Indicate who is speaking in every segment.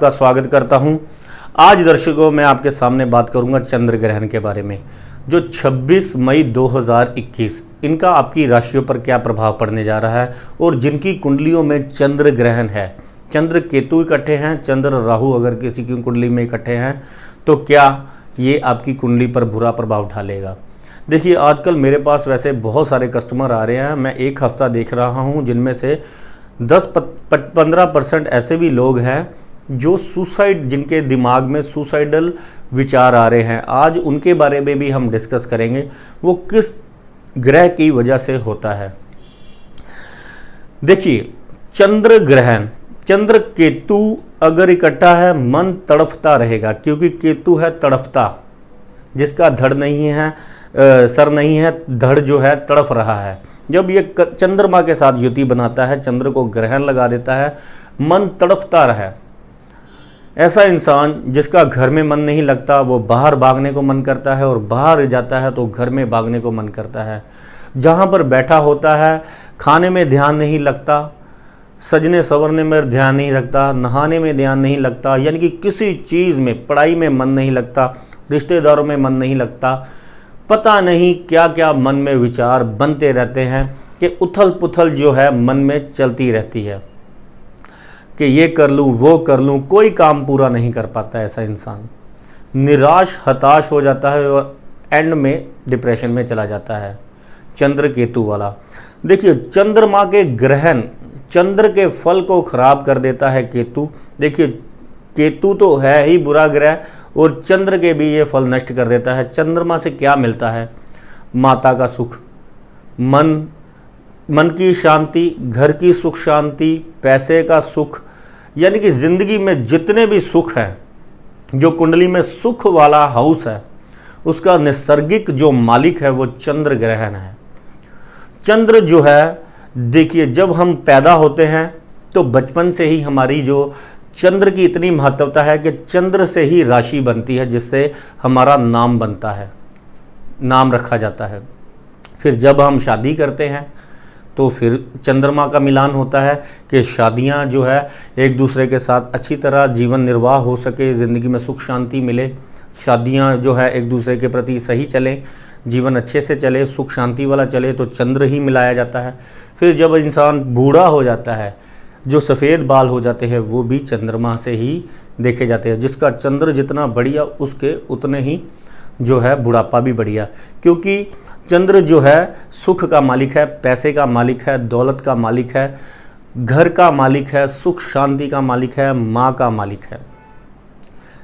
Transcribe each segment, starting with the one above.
Speaker 1: आपका स्वागत करता हूं। आज दर्शकों मैं आपके सामने बात करूंगा चंद्र ग्रहण के बारे में, जो 26 मई 2021 इनका आपकी राशियों पर क्या प्रभाव पड़ने जा रहा है और जिनकी कुंडलियों में चंद्र ग्रहण है, चंद्र केतु इकट्ठे हैं, चंद्र राहु अगर किसी की कुंडली में इकट्ठे हैं तो क्या ये आपकी कुंडली पर बुरा प्रभाव डालेगा। देखिए, आजकल मेरे पास वैसे बहुत सारे कस्टमर आ रहे हैं। मैं एक हफ्ता देख रहा हूं जिनमें से 10-15% ऐसे भी लोग हैं जो सुसाइड, जिनके दिमाग में सुसाइडल विचार आ रहे हैं। आज उनके बारे में भी हम डिस्कस करेंगे, वो किस ग्रह की वजह से होता है। देखिए, चंद्र ग्रहण, चंद्र केतु अगर इकट्ठा है, मन तड़फता रहेगा, क्योंकि केतु है तड़फता, जिसका धड़ नहीं है, सर नहीं है, धड़ जो है तड़फ रहा है। जब ये चंद्रमा के साथ युति बनाता है, चंद्र को ग्रहण लगा देता है, मन तड़फता रहे। ऐसा इंसान जिसका घर में मन नहीं लगता, वो बाहर भागने को मन करता है, और बाहर जाता है तो घर में भागने को मन करता है। जहाँ पर बैठा होता है खाने में ध्यान नहीं लगता, सजने संवरने में ध्यान नहीं लगता, नहाने में ध्यान नहीं लगता, यानी कि किसी चीज़ में, पढ़ाई में मन नहीं लगता, रिश्तेदारों में मन नहीं लगता। पता नहीं क्या क्या मन में विचार बनते रहते हैं कि उथल पुथल जो है मन में चलती रहती है कि ये कर लूँ, वो कर लूँ, कोई काम पूरा नहीं कर पाता। ऐसा इंसान निराश, हताश हो जाता है और एंड में डिप्रेशन में चला जाता है। चंद्र केतु वाला, देखिए, चंद्रमा के ग्रहण चंद्र के फल को खराब कर देता है केतु। देखिए, केतु तो है ही बुरा ग्रह और चंद्र के भी ये फल नष्ट कर देता है। चंद्रमा से क्या मिलता है? माता का सुख, मन की शांति, घर की सुख शांति, पैसे का सुख, यानी कि ज़िंदगी में जितने भी सुख हैं, जो कुंडली में सुख वाला हाउस है, उसका नैसर्गिक जो मालिक है वो चंद्र ग्रहण है। चंद्र जो है, देखिए, जब हम पैदा होते हैं तो बचपन से ही हमारी जो चंद्र की इतनी महत्वता है कि चंद्र से ही राशि बनती है, जिससे हमारा नाम बनता है, नाम रखा जाता है। फिर जब हम शादी करते हैं तो फिर चंद्रमा का मिलान होता है कि शादियां जो है एक दूसरे के साथ अच्छी तरह जीवन निर्वाह हो सके, ज़िंदगी में सुख शांति मिले, शादियां जो है एक दूसरे के प्रति सही चलें, जीवन अच्छे से चले, सुख शांति वाला चले, तो चंद्र ही मिलाया जाता है। फिर जब इंसान बूढ़ा हो जाता है, जो सफ़ेद बाल हो जाते हैं, वो भी चंद्रमा से ही देखे जाते हैं। जिसका चंद्र जितना बढ़िया, उसके उतने ही जो है बुढ़ापा भी बढ़िया, क्योंकि चंद्र जो है सुख का मालिक है, पैसे का मालिक है, दौलत का मालिक है, घर का मालिक है, सुख शांति का मालिक है, माँ का मालिक है।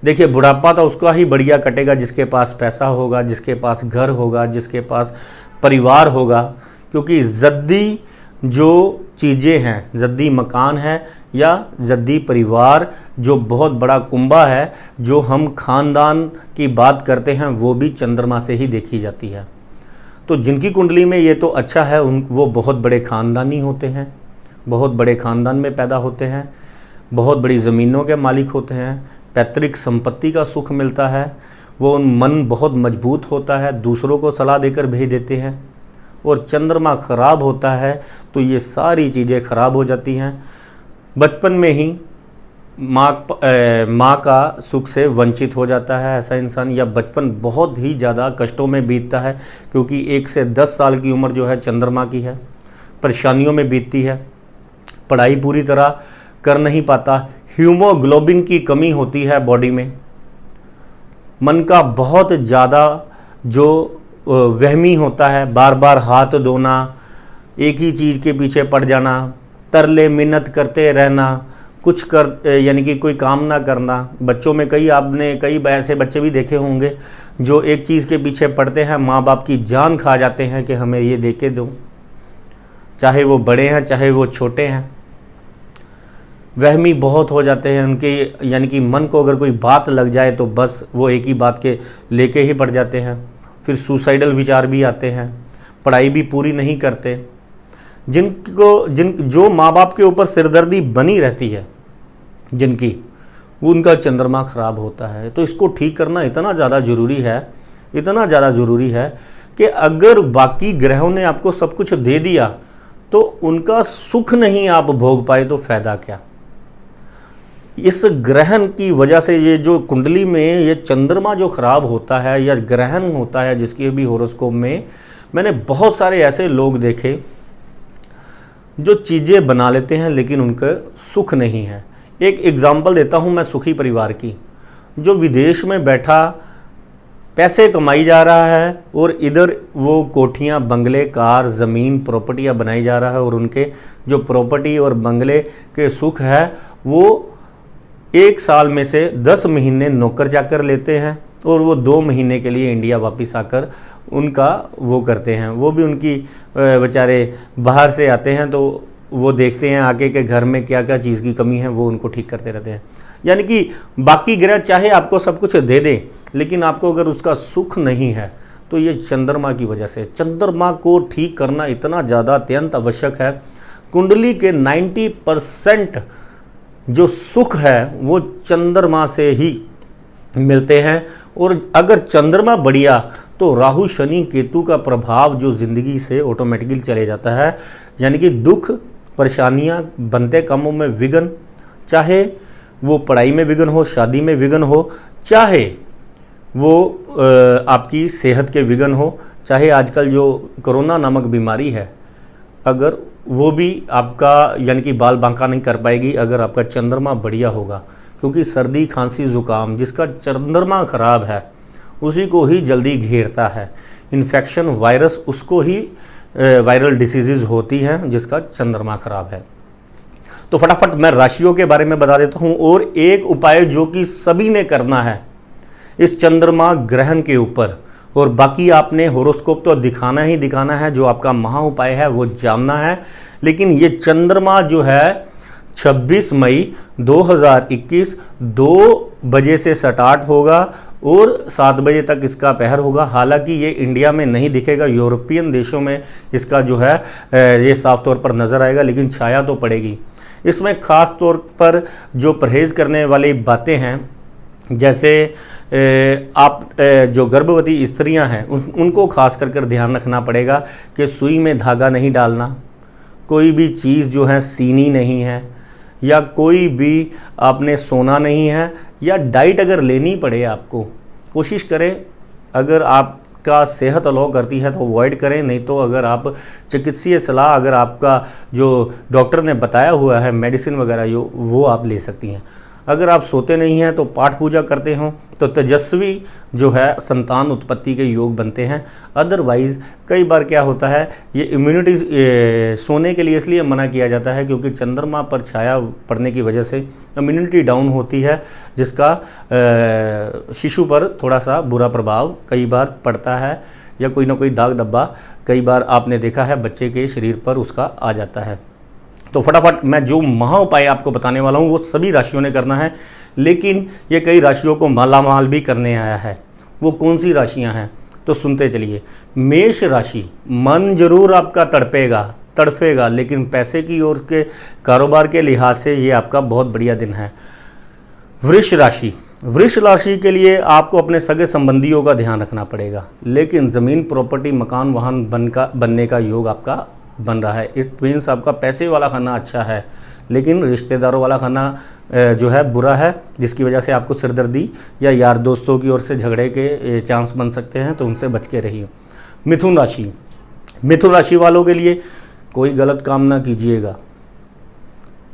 Speaker 1: देखिए, बुढ़ापा तो उसका ही बढ़िया कटेगा जिसके पास पैसा होगा, जिसके पास घर होगा, जिसके पास परिवार होगा, क्योंकि जद्दी जो चीज़ें हैं, जद्दी मकान है या जद्दी परिवार, जो बहुत बड़ा कुंबा है, जो हम खानदान की बात करते हैं, वो भी चंद्रमा से ही देखी जाती है। तो जिनकी कुंडली में ये तो अच्छा है, वो बहुत बड़े खानदानी होते हैं, बहुत बड़े खानदान में पैदा होते हैं, बहुत बड़ी ज़मीनों के मालिक होते हैं, पैतृक संपत्ति का सुख मिलता है, वो मन बहुत मजबूत होता है, दूसरों को सलाह देकर भेज देते हैं। और चंद्रमा खराब होता है तो ये सारी चीज़ें खराब हो जाती हैं। बचपन में ही माँ का सुख से वंचित हो जाता है ऐसा इंसान, या बचपन बहुत ही ज़्यादा कष्टों में बीतता है, क्योंकि 1 से 10 साल की उम्र जो है चंद्रमा की है, परेशानियों में बीतती है, पढ़ाई पूरी तरह कर नहीं पाता, हीमोग्लोबिन की कमी होती है बॉडी में, मन का बहुत ज़्यादा जो वहमी होता है, बार बार हाथ धोना, एक ही चीज़ के पीछे पड़ जाना, तरले मिन्नत करते रहना, कुछ कर यानी कि कोई काम ना करना। बच्चों में आपने कई ऐसे बच्चे भी देखे होंगे जो एक चीज़ के पीछे पड़ते हैं, माँ बाप की जान खा जाते हैं कि हमें ये दे के दो, चाहे वो बड़े हैं चाहे वो छोटे हैं। वहमी बहुत हो जाते हैं उनके, यानी कि मन को अगर कोई बात लग जाए तो बस वो एक ही बात के लेके ही पड़ जाते हैं। फिर सुसाइडल विचार भी आते हैं, पढ़ाई भी पूरी नहीं करते। जो माँ बाप के ऊपर सिरदर्दी बनी रहती है जिनकी, उनका चंद्रमा खराब होता है। तो इसको ठीक करना इतना ज़्यादा ज़रूरी है, इतना ज़्यादा ज़रूरी है कि अगर बाकी ग्रहों ने आपको सब कुछ दे दिया तो उनका सुख नहीं आप भोग पाए तो फ़ायदा क्या। इस ग्रहण की वजह से ये जो कुंडली में ये चंद्रमा जो खराब होता है या ग्रहण होता है जिसके भी होरोस्कोप में, मैंने बहुत सारे ऐसे लोग देखे जो चीज़ें बना लेते हैं लेकिन उनका सुख नहीं है। एक एग्जांपल देता हूँ मैं सुखी परिवार की, जो विदेश में बैठा पैसे कमाई जा रहा है और इधर वो कोठियाँ, बंगले, कार, ज़मीन, प्रॉपर्टियाँ बनाई जा रहा है, और उनके जो प्रॉपर्टी और बंगले के सुख है वो 1 साल में से 10 महीने नौकर चाकर लेते हैं और वो 2 महीने के लिए इंडिया वापस आकर उनका वो करते हैं। वो भी उनकी बेचारे बाहर से आते हैं तो वो देखते हैं आके के घर में क्या क्या चीज़ की कमी है, वो उनको ठीक करते रहते हैं। यानी कि बाकी ग्रह चाहे आपको सब कुछ दे दें, लेकिन आपको अगर उसका सुख नहीं है तो ये चंद्रमा की वजह से। चंद्रमा को ठीक करना इतना ज़्यादा अत्यंत आवश्यक है। कुंडली के 90% जो सुख है वो चंद्रमा से ही मिलते हैं, और अगर चंद्रमा बढ़िया तो राहु, शनि, केतु का प्रभाव जो ज़िंदगी से ऑटोमेटिकली चले जाता है। यानी कि दुख, परेशानियां, बनते कामों में विघ्न, चाहे वो पढ़ाई में विघ्न हो, शादी में विघ्न हो, चाहे वो आपकी सेहत के विघ्न हो, चाहे आजकल जो कोरोना नामक बीमारी है, अगर वो भी आपका यानी कि बाल बांका नहीं कर पाएगी अगर आपका चंद्रमा बढ़िया होगा। क्योंकि सर्दी, खांसी, ज़ुकाम जिसका चंद्रमा खराब है उसी को ही जल्दी घेरता है। इन्फेक्शन, वायरस, उसको ही वायरल डिसीज़ होती हैं जिसका चंद्रमा खराब है। तो फटाफट मैं राशियों के बारे में बता देता हूँ, और एक उपाय जो कि सभी ने करना है इस चंद्रमा ग्रहण के ऊपर, और बाकी आपने होरोस्कोप तो दिखाना ही दिखाना है, जो आपका महा उपाय है वो जानना है। लेकिन ये चंद्रमा जो है 26 मई 2021 2 बजे से स्टार्ट होगा और 7 बजे तक इसका पहर होगा। हालांकि ये इंडिया में नहीं दिखेगा, यूरोपियन देशों में इसका जो है ये साफ तौर पर नज़र आएगा, लेकिन छाया तो पड़ेगी। इसमें ख़ास तौर पर जो परहेज़ करने वाली बातें हैं, जैसे आप जो गर्भवती स्त्रियां हैं उनको खास कर ध्यान रखना पड़ेगा कि सुई में धागा नहीं डालना, कोई भी चीज़ जो है सीनी नहीं है, या कोई भी आपने सोना नहीं है, या डाइट अगर लेनी पड़े आपको कोशिश करें, अगर आपका सेहत अलाउ करती है तो अवॉइड करें, नहीं तो अगर आप चिकित्सीय सलाह अगर आपका जो डॉक्टर ने बताया हुआ है मेडिसिन वगैरह वो आप ले सकती हैं। अगर आप सोते नहीं हैं तो पाठ पूजा करते हो तो तेजस्वी जो है संतान उत्पत्ति के योग बनते हैं। अदरवाइज़ कई बार क्या होता है, ये इम्यूनिटी सोने के लिए इसलिए मना किया जाता है क्योंकि चंद्रमा पर छाया पड़ने की वजह से इम्यूनिटी डाउन होती है, जिसका शिशु पर थोड़ा सा बुरा प्रभाव कई बार पड़ता है, या कोई ना कोई दाग धब्बा कई बार आपने देखा है बच्चे के शरीर पर उसका आ जाता है। तो फटाफट मैं जो महा उपाय आपको बताने वाला हूँ वो सभी राशियों ने करना है, लेकिन ये कई राशियों को मालामाल भी करने आया है। वो कौन सी राशियाँ हैं तो सुनते चलिए। मेष राशि, मन जरूर आपका तड़फेगा, लेकिन पैसे की ओर के कारोबार के लिहाज से ये आपका बहुत बढ़िया दिन है। वृष राशि के लिए आपको अपने सगे संबंधियों का ध्यान रखना पड़ेगा, लेकिन ज़मीन, प्रॉपर्टी, मकान, वाहन बनने का योग आपका बन रहा है। इट मीन्स आपका पैसे वाला खाना अच्छा है, लेकिन रिश्तेदारों वाला खाना जो है बुरा है, जिसकी वजह से आपको सिरदर्दी या यार दोस्तों की ओर से झगड़े के चांस बन सकते हैं, तो उनसे बच के रहिए। मिथुन राशि वालों के लिए कोई गलत काम ना कीजिएगा।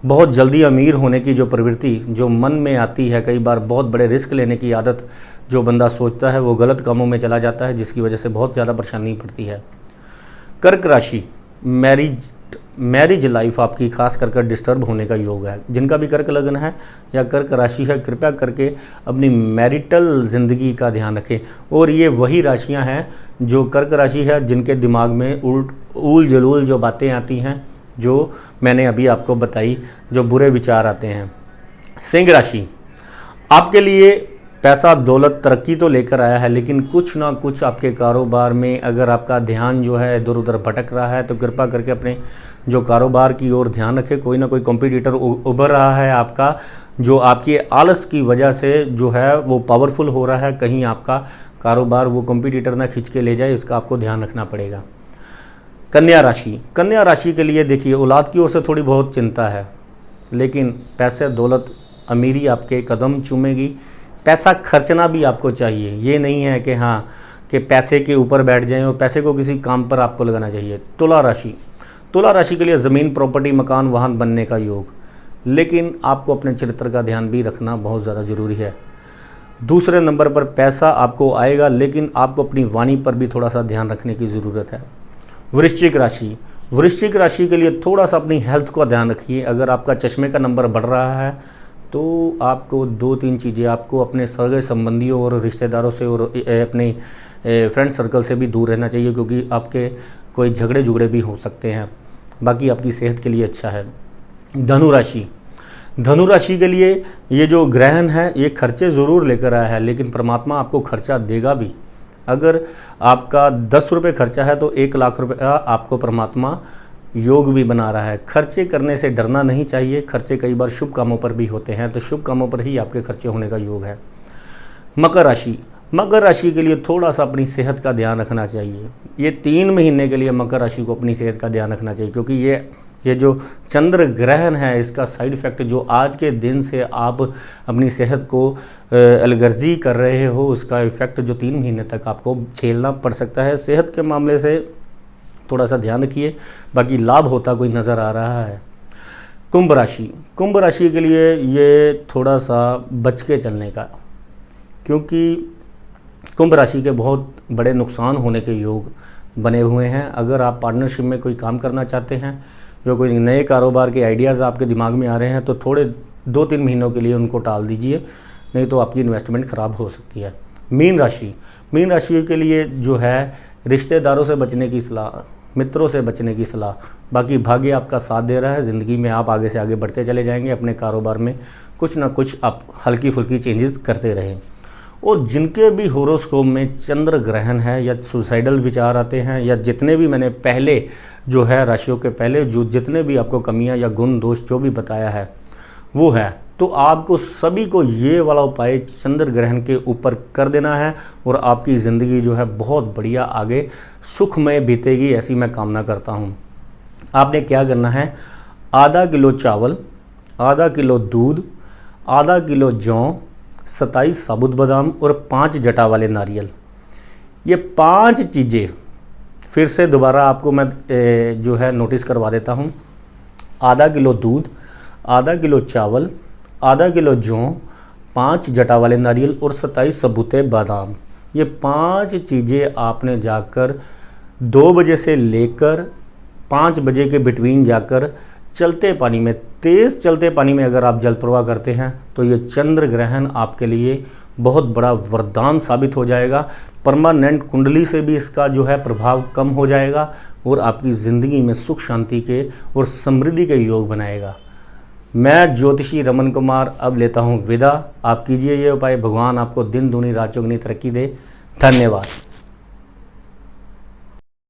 Speaker 1: बहुत जल्दी अमीर होने की जो प्रवृत्ति जो मन में आती है, कई बार बहुत बड़े रिस्क लेने की आदत जो बंदा सोचता है वो गलत कामों में चला जाता है, जिसकी वजह से बहुत ज़्यादा परेशानी पड़ती है। कर्क राशि, मैरिज लाइफ आपकी खास कर डिस्टर्ब होने का योग है। जिनका भी कर्क लग्न है या कर्क राशि है, कृपया करके अपनी मैरिटल ज़िंदगी का ध्यान रखें। और ये वही राशियां हैं जो कर्क राशि है जिनके दिमाग में उल जलूल जो बातें आती हैं, जो मैंने अभी आपको बताई, जो बुरे विचार आते हैं। सिंह राशि, आपके लिए पैसा, दौलत, तरक्की तो लेकर आया है, लेकिन कुछ ना कुछ आपके कारोबार में अगर आपका ध्यान जो है इधर उधर भटक रहा है, तो कृपया करके अपने जो कारोबार की ओर ध्यान रखें। कोई ना कोई कॉम्पिटिटर उभर रहा है आपका, जो आपके आलस की वजह से जो है वो पावरफुल हो रहा है। कहीं आपका कारोबार वो कॉम्पिटिटर ना खींच के ले जाए, इसका आपको ध्यान रखना पड़ेगा। कन्या राशि के लिए देखिए, औलाद की ओर से थोड़ी बहुत चिंता है, लेकिन पैसे, दौलत अमीरी आपके कदम चूमेगी। पैसा खर्चना भी आपको चाहिए, ये नहीं है कि हाँ कि पैसे के ऊपर बैठ जाएं और पैसे को किसी काम पर आपको लगाना चाहिए। तुला राशि, तुला राशि के लिए ज़मीन, प्रॉपर्टी, मकान, वाहन बनने का योग, लेकिन आपको अपने चरित्र का ध्यान भी रखना बहुत ज़्यादा ज़रूरी है। दूसरे नंबर पर पैसा आपको आएगा, लेकिन आपको अपनी वाणी पर भी थोड़ा सा ध्यान रखने की ज़रूरत है। वृश्चिक राशि, वृश्चिक राशि के लिए थोड़ा सा अपनी हेल्थ का ध्यान रखिए। अगर आपका चश्मे का नंबर बढ़ रहा है तो आपको 2-3 चीज़ें, आपको अपने सगे संबंधियों और रिश्तेदारों से और अपने फ्रेंड सर्कल से भी दूर रहना चाहिए, क्योंकि आपके कोई झगड़े झुगड़े भी हो सकते हैं। बाकी आपकी सेहत के लिए अच्छा है। धनु राशि, धनु राशि के लिए ये जो ग्रहण है ये खर्चे ज़रूर लेकर आया है, लेकिन परमात्मा आपको खर्चा देगा भी। अगर आपका 10 रुपये खर्चा है तो 1 लाख रुपये आपको परमात्मा योग भी बना रहा है। खर्चे करने से डरना नहीं चाहिए। खर्चे कई बार शुभ कामों पर भी होते हैं, तो शुभ कामों पर ही आपके खर्चे होने का योग है। मकर राशि, मकर राशि के लिए थोड़ा सा अपनी सेहत का ध्यान रखना चाहिए। ये 3 महीने के लिए मकर राशि को अपनी सेहत का ध्यान रखना चाहिए, क्योंकि ये जो चंद्र ग्रहण है इसका साइड इफ़ेक्ट जो आज के दिन से आप अपनी सेहत को एलर्जी कर रहे हो, उसका इफ़ेक्ट जो 3 महीने तक आपको झेलना पड़ सकता है। सेहत के मामले से थोड़ा सा ध्यान रखिए, बाकी लाभ होता कोई नज़र आ रहा है। कुंभ राशि, कुंभ राशि के लिए ये थोड़ा सा बच के चलने का, क्योंकि कुंभ राशि के बहुत बड़े नुकसान होने के योग बने हुए हैं। अगर आप पार्टनरशिप में कोई काम करना चाहते हैं या कोई नए कारोबार के आइडियाज़ आपके दिमाग में आ रहे हैं तो थोड़े 2-3 महीनों के लिए उनको टाल दीजिए, नहीं तो आपकी इन्वेस्टमेंट ख़राब हो सकती है। मीन राशि, मीन राशि के लिए जो है रिश्तेदारों से बचने की सलाह, मित्रों से बचने की सलाह। बाकी भाग्य आपका साथ दे रहा है, ज़िंदगी में आप आगे से आगे बढ़ते चले जाएंगे। अपने कारोबार में कुछ ना कुछ आप हल्की फुल्की चेंजेस करते रहें। और जिनके भी होरोस्कोप में चंद्र ग्रहण है या सुसाइडल विचार आते हैं, या जितने भी मैंने पहले जो है राशियों के पहले जो जितने भी आपको कमियां या गुण दोष जो भी बताया है वो है, तो आपको सभी को ये वाला उपाय चंद्र ग्रहण के ऊपर कर देना है और आपकी ज़िंदगी जो है बहुत बढ़िया आगे सुखमय बीतेगी, ऐसी मैं कामना करता हूँ। आपने क्या करना है, आधा किलो चावल, आधा किलो दूध, आधा किलो जौ, 27 साबुत बादाम और 5 जटा वाले नारियल, ये 5 चीज़ें फिर से दोबारा आपको मैं जो है नोटिस करवा देता हूँ। आधा किलो दूध, आधा किलो चावल, आधा किलो जौ, 5 जटा वाले नारियल और 27 सबूते बादाम, ये 5 चीज़ें आपने जाकर 2 बजे से लेकर 5 बजे के बिटवीन जाकर चलते पानी में, तेज़ चलते पानी में अगर आप जल प्रवाह करते हैं तो ये चंद्र ग्रहण आपके लिए बहुत बड़ा वरदान साबित हो जाएगा। परमानेंट कुंडली से भी इसका जो है प्रभाव कम हो जाएगा और आपकी ज़िंदगी में सुख शांति के और समृद्धि के योग बनाएगा। मैं ज्योतिषी रमन कुमार अब लेता हूँ विदा। आप कीजिए ये उपाय। भगवान आपको दिन दूनी रात चौगुनी तरक्की दे। धन्यवाद।